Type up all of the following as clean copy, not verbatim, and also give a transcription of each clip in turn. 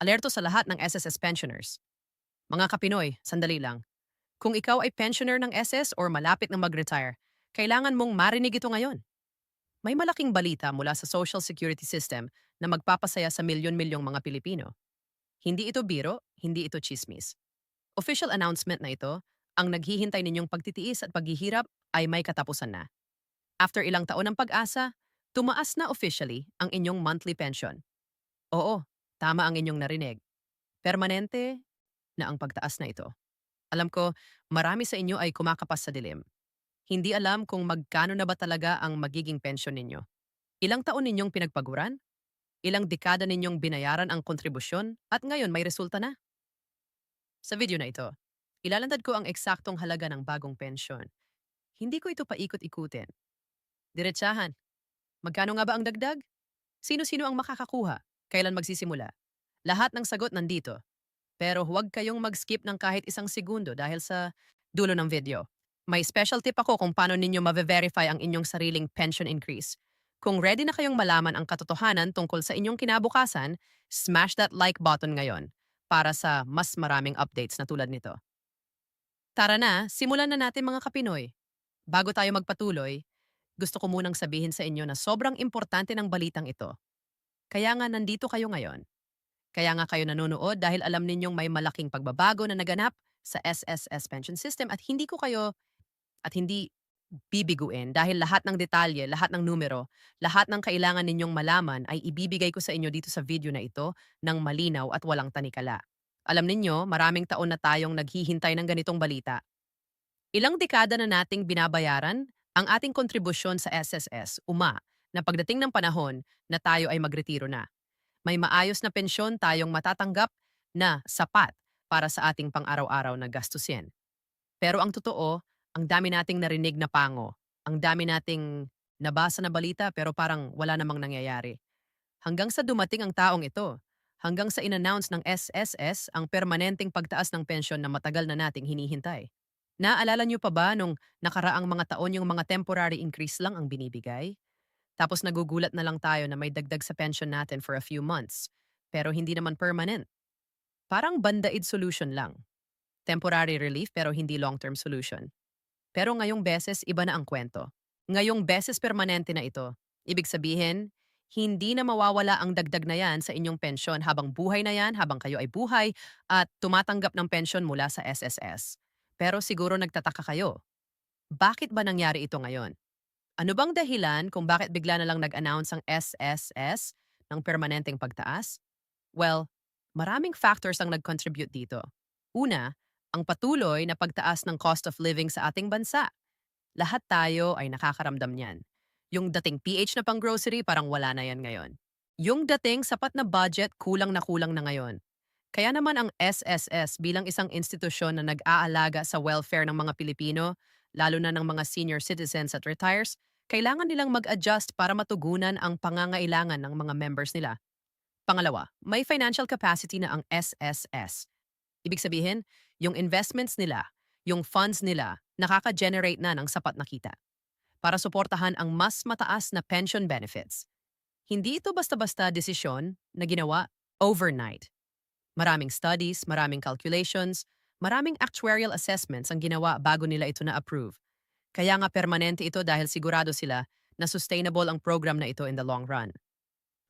Alerto sa lahat ng SSS pensioners. Mga kapinoy, sandali lang. Kung ikaw ay pensioner ng SS or malapit na mag-retire, kailangan mong marinig ito ngayon. May malaking balita mula sa Social Security System na magpapasaya sa milyon-milyong mga Pilipino. Hindi ito biro, hindi ito chismis. Official announcement na ito, ang naghihintay ninyong pagtitiis at paghihirap ay may katapusan na. After ilang taon ng pag-asa, tumaas na officially ang inyong monthly pension. Oo, tama ang inyong narinig. Permanente na ang pagtaas na ito. Alam ko, marami sa inyo ay kumakapas sa dilim. Hindi alam kung magkano na ba talaga ang magiging pensyon ninyo. Ilang taon ninyong pinagpaguran? Ilang dekada ninyong binayaran ang kontribusyon at ngayon may resulta na? Sa video na ito, ilalatad ko ang eksaktong halaga ng bagong pensyon. Hindi ko ito paikot-ikutin. Diretsahan, magkano nga ba ang dagdag? Sino-sino ang makakakuha? Kailan magsisimula? Lahat ng sagot nandito. Pero huwag kayong mag-skip ng kahit isang segundo dahil sa dulo ng video. May special tip ako kung paano ninyo ma-verify ang inyong sariling pension increase. Kung ready na kayong malaman ang katotohanan tungkol sa inyong kinabukasan, smash that like button ngayon para sa mas maraming updates na tulad nito. Tara na, simulan na natin mga kapinoy. Bago tayo magpatuloy, gusto ko munang sabihin sa inyo na sobrang importante ng balitang ito. Kaya nga nandito kayo ngayon. Kaya nga kayo nanonood dahil alam ninyong may malaking pagbabago na naganap sa SSS pension system at hindi bibiguin dahil lahat ng detalye, lahat ng numero, lahat ng kailangan ninyong malaman ay ibibigay ko sa inyo dito sa video na ito ng malinaw at walang tanikala. Alam ninyo, maraming taon na tayong naghihintay ng ganitong balita. Ilang dekada na nating binabayaran ang ating kontribusyon sa SSS, na pagdating ng panahon na tayo ay magretiro na. May maayos na pensyon tayong matatanggap na sapat para sa ating pang-araw-araw na gastusin. Pero ang totoo, ang dami nating narinig na pango. Ang dami nating nabasa na balita pero parang wala namang nangyayari. Hanggang sa dumating ang taong ito. Hanggang sa inannounce ng SSS ang permanenteng pagtaas ng pensyon na matagal na nating hinihintay. Naaalala niyo pa ba nung nakaraang mga taon yung mga temporary increase lang ang binibigay? Tapos nagugulat na lang tayo na may dagdag sa pension natin for a few months. Pero hindi naman permanent. Parang band-aid solution lang. Temporary relief pero hindi long-term solution. Pero ngayong beses, iba na ang kwento. Ngayong beses permanente na ito. Ibig sabihin, hindi na mawawala ang dagdag na yan sa inyong pensyon habang buhay na yan, habang kayo ay buhay at tumatanggap ng pensyon mula sa SSS. Pero siguro nagtataka kayo, bakit ba nangyari ito ngayon? Ano bang dahilan kung bakit bigla na lang nag-announce ang SSS ng permanenteng pagtaas? Well, maraming factors ang nag-contribute dito. Una, ang patuloy na pagtaas ng cost of living sa ating bansa. Lahat tayo ay nakakaramdam niyan. Yung dating PH na pang grocery, parang wala na yan ngayon. Yung dating sapat na budget, kulang na ngayon. Kaya naman ang SSS bilang isang institusyon na nag-aalaga sa welfare ng mga Pilipino, lalo na ng mga senior citizens at retires, kailangan nilang mag-adjust para matugunan ang pangangailangan ng mga members nila. Pangalawa, may financial capacity na ang SSS. Ibig sabihin, yung investments nila, yung funds nila, nakaka-generate na ng sapat na kita para suportahan ang mas mataas na pension benefits. Hindi ito basta-basta desisyon na ginawa overnight. Maraming studies, maraming calculations, maraming actuarial assessments ang ginawa bago nila ito na-approve. Kaya nga permanente ito dahil sigurado sila na sustainable ang program na ito in the long run.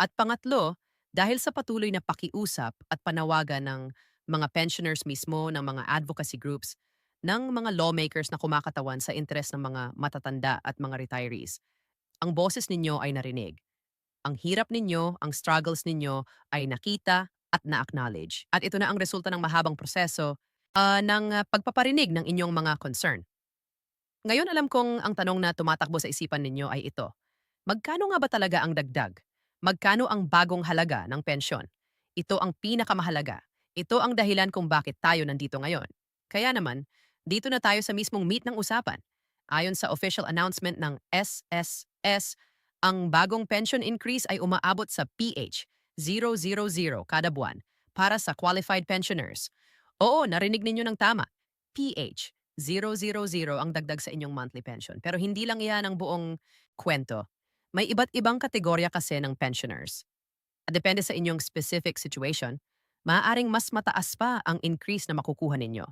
At pangatlo, dahil sa patuloy na pakiusap at panawagan ng mga pensioners mismo, ng mga advocacy groups, ng mga lawmakers na kumakatawan sa interes ng mga matatanda at mga retirees, ang boses ninyo ay narinig. Ang hirap ninyo, ang struggles ninyo ay nakita at na-acknowledge. At ito na ang resulta ng mahabang proseso ng pagpaparinig ng inyong mga concern. Ngayon alam kong ang tanong na tumatakbo sa isipan ninyo ay ito. Magkano nga ba talaga ang dagdag? Magkano ang bagong halaga ng pensyon? Ito ang pinakamahalaga. Ito ang dahilan kung bakit tayo nandito ngayon. Kaya naman, dito na tayo sa mismong meat ng usapan. Ayon sa official announcement ng SSS, ang bagong pension increase ay umaabot sa PH 000 kada buwan para sa qualified pensioners. Oo, narinig ninyo ng tama. PH 000 ang dagdag sa inyong monthly pension. Pero hindi lang yan ang buong kwento. May iba't ibang kategorya kasi ng pensioners. At depende sa inyong specific situation, maaaring mas mataas pa ang increase na makukuha ninyo.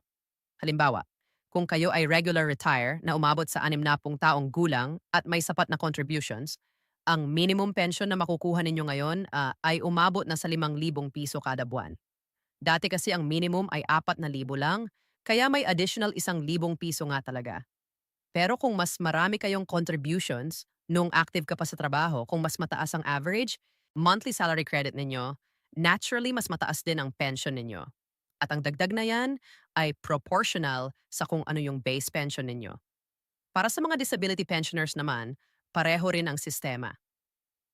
Halimbawa, kung kayo ay regular retire na umabot sa 60 taong gulang at may sapat na contributions, ang minimum pension na makukuha ninyo ngayon ay umabot na sa 5,000 piso kada buwan. Dati kasi ang minimum ay 4,000 lang, kaya may additional 1,000 piso nga talaga. Pero kung mas marami kayong contributions nung active ka pa sa trabaho, kung mas mataas ang average, monthly salary credit ninyo, naturally mas mataas din ang pension ninyo. At ang dagdag na yan ay proportional sa kung ano yung base pension ninyo. Para sa mga disability pensioners naman, pareho rin ang sistema.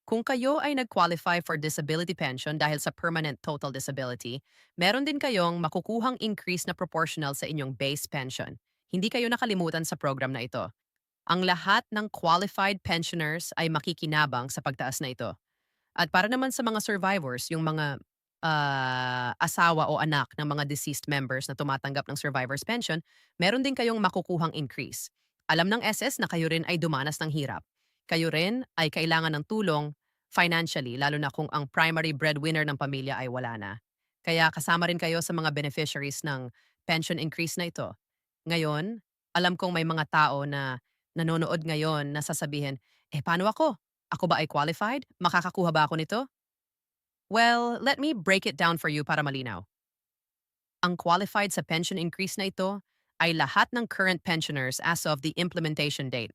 Kung kayo ay nag-qualify for disability pension dahil sa permanent total disability, meron din kayong makukuhang increase na proportional sa inyong base pension. Hindi kayo nakalimutan sa program na ito. Ang lahat ng qualified pensioners ay makikinabang sa pagtaas na ito. At para naman sa mga survivors, yung mga asawa o anak ng mga deceased members na tumatanggap ng survivor's pension, meron din kayong makukuhang increase. Alam ng SS na kayo rin ay dumanas ng hirap. Kayo rin ay kailangan ng tulong financially, lalo na kung ang primary breadwinner ng pamilya ay wala na. Kaya kasama rin kayo sa mga beneficiaries ng pension increase na ito. Ngayon, alam kong may mga tao na nanonood ngayon na sasabihin, paano ako? Ako ba ay qualified? Makakakuha ba ako nito? Well, let me break it down for you para malinaw. Ang qualified sa pension increase na ito ay lahat ng current pensioners as of the implementation date.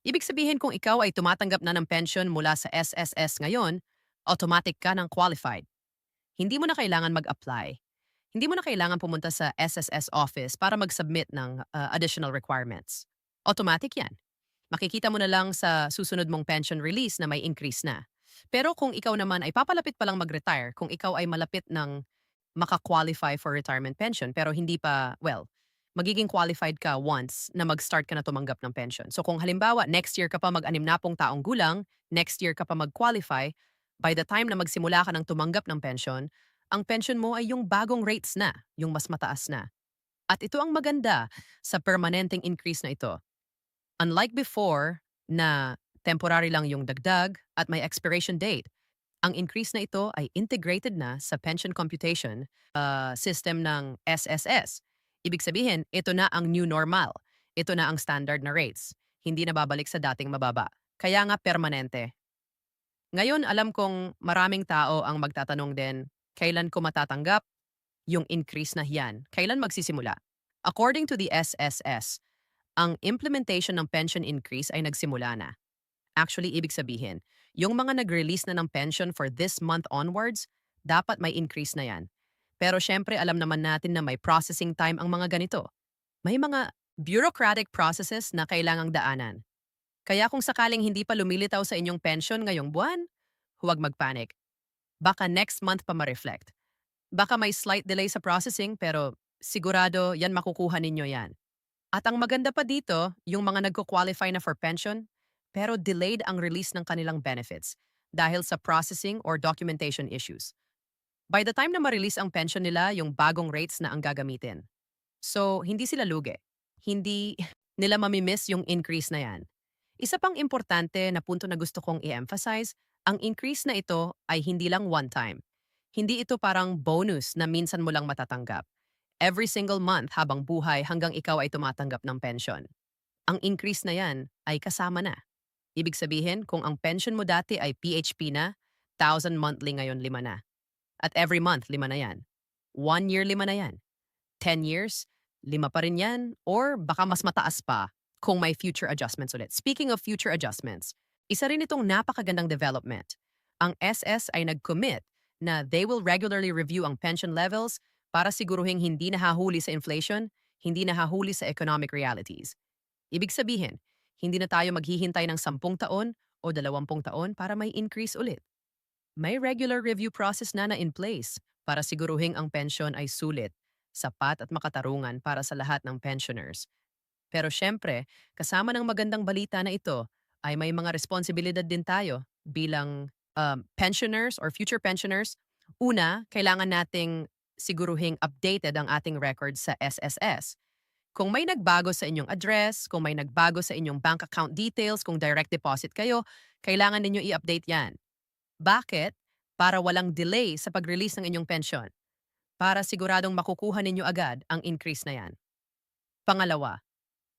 Ibig sabihin kung ikaw ay tumatanggap na ng pension mula sa SSS ngayon, automatic ka ng qualified. Hindi mo na kailangan mag-apply. Hindi mo na kailangan pumunta sa SSS office para mag-submit ng additional requirements. Automatic yan. Makikita mo na lang sa susunod mong pension release na may increase na. Pero kung ikaw naman ay papalapit pa lang mag-retire, kung ikaw ay malapit ng maka-qualify for retirement pension pero hindi pa, well, magiging qualified ka once na mag-start ka na tumanggap ng pension. So kung halimbawa, next year ka pa mag-60 taong gulang, next year ka pa mag-qualify, by the time na magsimula ka ng tumanggap ng pension, ang pension mo ay yung bagong rates na, yung mas mataas na. At ito ang maganda sa permanenteng increase na ito. Unlike before na temporary lang yung dagdag at may expiration date, ang increase na ito ay integrated na sa pension computation system ng SSS. Ibig sabihin, ito na ang new normal. Ito na ang standard na rates. Hindi na babalik sa dating mababa. Kaya nga permanente. Ngayon, alam kong maraming tao ang magtatanong din, kailan ko matatanggap yung increase na yan? Kailan magsisimula? According to the SSS, ang implementation ng pension increase ay nagsimula na. Actually, ibig sabihin, yung mga nag-release na ng pension for this month onwards, dapat may increase na yan. Pero syempre, alam naman natin na may processing time ang mga ganito. May mga bureaucratic processes na kailangang daanan. Kaya kung sakaling hindi pa lumilitaw sa inyong pension ngayong buwan, huwag magpanic. Baka next month pa ma-reflect. Baka may slight delay sa processing pero sigurado yan makukuha ninyo yan. At ang maganda pa dito, yung mga nagko-qualify na for pension, pero delayed ang release ng kanilang benefits dahil sa processing or documentation issues. By the time na ma-release ang pension nila, yung bagong rates na ang gagamitin. So, hindi sila lugi. Hindi nila mamimiss yung increase na yan. Isa pang importante na punto na gusto kong i-emphasize, ang increase na ito ay hindi lang one time. Hindi ito parang bonus na minsan mo lang matatanggap. Every single month habang buhay hanggang ikaw ay tumatanggap ng pension. Ang increase na yan ay kasama na. Ibig sabihin, kung ang pension mo dati ay PHP na, 1,000 monthly ngayon 5 na. At every month 5 na yan. 1 year 5 na yan. 10 years, 5 pa rin yan. Or baka mas mataas pa kung may future adjustments ulit. Speaking of future adjustments, isa rin itong napakagandang development. Ang SS ay nag-commit na they will regularly review ang pension levels para siguruhing hindi nahahuli sa inflation, hindi nahahuli sa economic realities. Ibig sabihin, hindi na tayo maghihintay ng 10 taon o 20 taon para may increase ulit. May regular review process na in place para siguruhing ang pension ay sulit, sapat at makatarungan para sa lahat ng pensioners. Pero syempre, kasama ng magandang balita na ito ay may mga responsibilidad din tayo bilang pensioners or future pensioners. Una, kailangan nating siguruhing updated ang ating records sa SSS. Kung may nagbago sa inyong address, kung may nagbago sa inyong bank account details, kung direct deposit kayo, kailangan ninyo i-update yan. Bakit? Para walang delay sa pag-release ng inyong pensyon. para siguradong makukuha ninyo agad ang increase na yan. Pangalawa,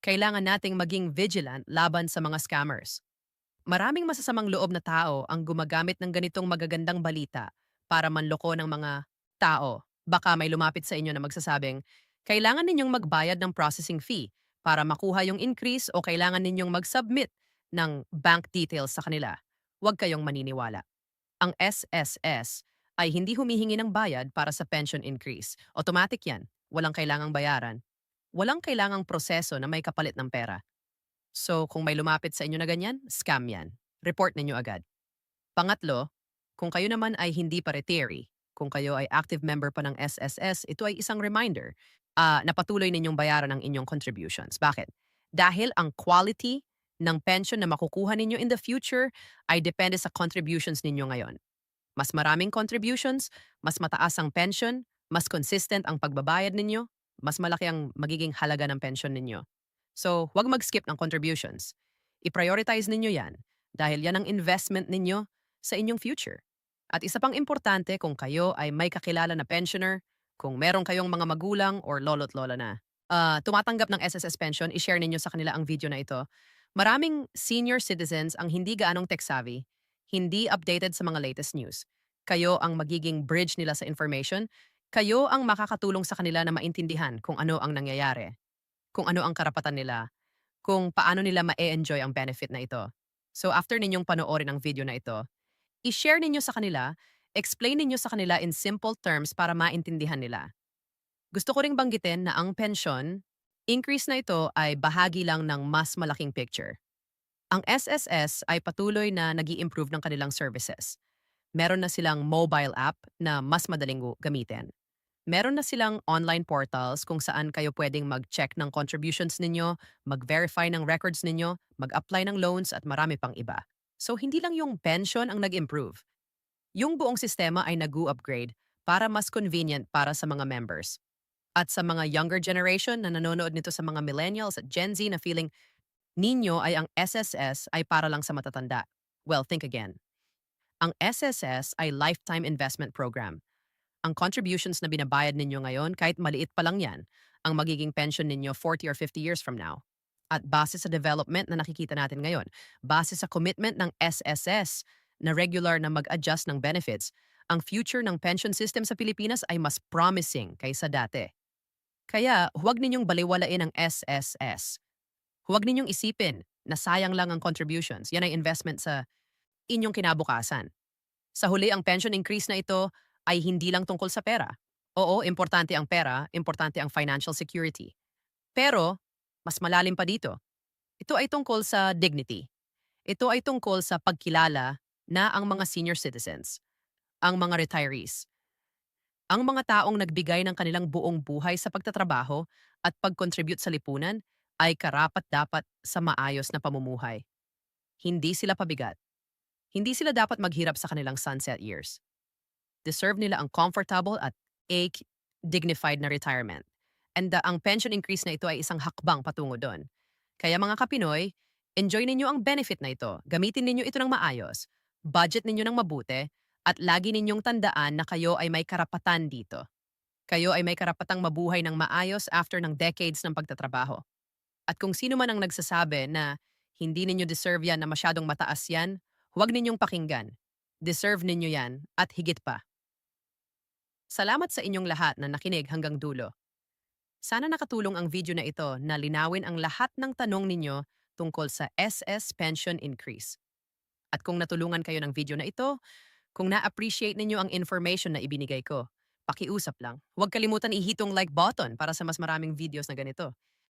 kailangan nating maging vigilant laban sa mga scammers. Maraming masasamang loob na tao ang gumagamit ng ganitong magagandang balita para manloko ng mga tao. Baka may lumapit sa inyo na magsasabing, kailangan ninyong magbayad ng processing fee para makuha yung increase o kailangan ninyong mag-submit ng bank details sa kanila. Huwag kayong maniniwala. Ang SSS ay hindi humihingi ng bayad para sa pension increase. Automatic yan. Walang kailangang bayaran. Walang kailangang proseso na may kapalit ng pera. So, kung may lumapit sa inyo na ganyan, scam yan. Report ninyo agad. Pangatlo, kung kayo naman ay hindi pa retiree, kung kayo ay active member pa ng SSS, ito ay isang reminder na patuloy ninyong bayaran ang inyong contributions. Bakit? Dahil ang quality ng pension na makukuha ninyo in the future ay depende sa contributions ninyo ngayon. Mas maraming contributions, mas mataas ang pension, mas consistent ang pagbabayad ninyo, mas malaki ang magiging halaga ng pension ninyo. So, huwag mag-skip ng contributions. I-prioritize ninyo yan dahil yan ang investment ninyo sa inyong future. At isa pang importante kung kayo ay may kakilala na pensioner, kung meron kayong mga magulang or lolo't lola na tumatanggap ng SSS pension, i-share ninyo sa kanila ang video na ito. Maraming senior citizens ang hindi gaanong tech-savvy, hindi updated sa mga latest news. Kayo ang magiging bridge nila sa information. Kayo ang makakatulong sa kanila na maintindihan kung ano ang nangyayari, kung ano ang karapatan nila, kung paano nila ma-enjoy ang benefit na ito. So after ninyong panoorin ang video na ito, i-share ninyo sa kanila, explain ninyo sa kanila in simple terms para maintindihan nila. Gusto ko ring banggitin na ang pensyon, increase na ito ay bahagi lang ng mas malaking picture. Ang SSS ay patuloy na nag improve ng kanilang services. Meron na silang mobile app na mas madaling gamitin. Meron na silang online portals kung saan kayo pwedeng mag-check ng contributions ninyo, mag-verify ng records ninyo, mag-apply ng loans at marami pang iba. So hindi lang yung pension ang nag-improve. Yung buong sistema ay nag-upgrade para mas convenient para sa mga members. At sa mga younger generation na nanonood nito sa mga millennials at Gen Z na feeling ninyo ay ang SSS ay para lang sa matatanda. Well, think again. Ang SSS ay lifetime investment program. Ang contributions na binabayad ninyo ngayon, kahit maliit pa lang yan, ang magiging pension ninyo 40 or 50 years from now. At base sa development na nakikita natin ngayon, base sa commitment ng SSS na regular na mag-adjust ng benefits, ang future ng pension system sa Pilipinas ay mas promising kaysa dati. Kaya huwag ninyong baliwalain ang SSS. Huwag ninyong isipin na sayang lang ang contributions. Yan ay investment sa inyong kinabukasan. Sa huli, ang pension increase na ito ay hindi lang tungkol sa pera. Oo, importante ang pera, importante ang financial security. Pero, mas malalim pa dito. Ito ay tungkol sa dignity. Ito ay tungkol sa pagkilala na ang mga senior citizens, ang mga retirees, ang mga taong nagbigay ng kanilang buong buhay sa pagtatrabaho at pag-contribute sa lipunan ay karapat-dapat sa maayos na pamumuhay. Hindi sila pabigat. Hindi sila dapat maghirap sa kanilang sunset years. Deserve nila ang comfortable at dignified na retirement. And ang pension increase na ito ay isang hakbang patungo doon. Kaya mga Kapinoy, enjoy ninyo ang benefit na ito. Gamitin ninyo ito ng maayos. Budget ninyo ng mabuti. At lagi ninyong tandaan na kayo ay may karapatan dito. Kayo ay may karapatang mabuhay ng maayos after ng decades ng pagtatrabaho. At kung sino man ang nagsasabi na hindi ninyo deserve yan na masyadong mataas yan, huwag ninyong pakinggan. Deserve ninyo yan at higit pa. Salamat sa inyong lahat na nakinig hanggang dulo. Sana nakatulong ang video na ito na linawin ang lahat ng tanong ninyo tungkol sa SS Pension Increase. At kung natulungan kayo ng video na ito, kung na-appreciate ninyo ang information na ibinigay ko, pakiusap lang. Huwag kalimutan ihitong like button para sa mas maraming videos na ganito.